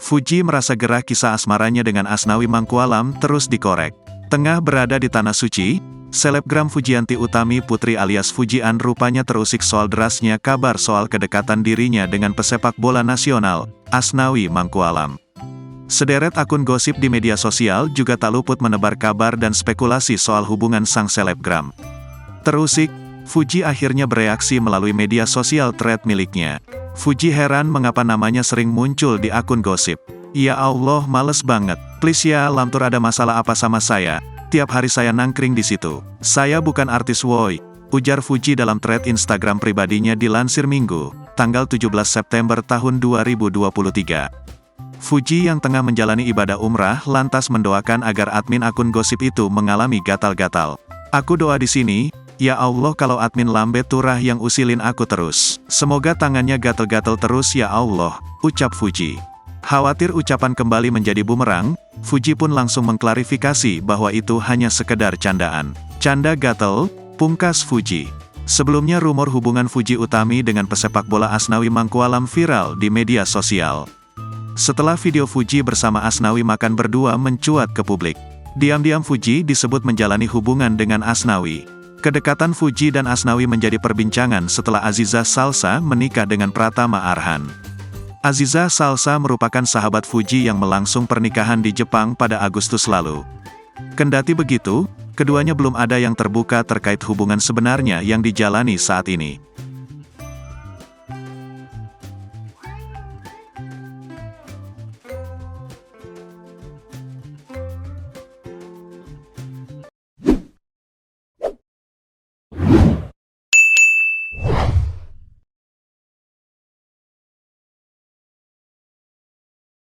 Fuji merasa gerah kisah asmaranya dengan Asnawi Mangkualam terus dikorek. Tengah berada di Tanah Suci, selebgram Fujianti Utami Putri alias Fujian rupanya terusik soal derasnya kabar soal kedekatan dirinya dengan pesepak bola nasional, Asnawi Mangkualam. Sederet akun gosip di media sosial juga tak luput menebar kabar dan spekulasi soal hubungan sang selebgram. Terusik, Fuji akhirnya bereaksi melalui media sosial thread miliknya. Fuji heran mengapa namanya sering muncul di akun gosip. Ya Allah, males banget. Please ya, Lamtur ada masalah apa sama saya? Tiap hari saya nangkring di situ. Saya bukan artis woi, ujar Fuji dalam thread Instagram pribadinya dilansir Minggu, tanggal 17 September tahun 2023. Fuji yang tengah menjalani ibadah umrah lantas mendoakan agar admin akun gosip itu mengalami gatal-gatal. Aku doa di sini, ya Allah kalau admin lambe turah yang usilin aku terus. Semoga tangannya gatal-gatal terus ya Allah, ucap Fuji. Khawatir ucapan kembali menjadi bumerang, Fuji pun langsung mengklarifikasi bahwa itu hanya sekedar candaan. Canda gatal, pungkas Fuji. Sebelumnya rumor hubungan Fuji Utami dengan pesepak bola Asnawi Mangkualam viral di media sosial. Setelah video Fuji bersama Asnawi makan berdua mencuat ke publik. Diam-diam Fuji disebut menjalani hubungan dengan Asnawi. Kedekatan Fuji dan Asnawi menjadi perbincangan setelah Aziza Salsa menikah dengan Pratama Arhan. Aziza Salsa merupakan sahabat Fuji yang melangsung pernikahan di Jepang pada Agustus lalu. Kendati begitu, keduanya belum ada yang terbuka terkait hubungan sebenarnya yang dijalani saat ini.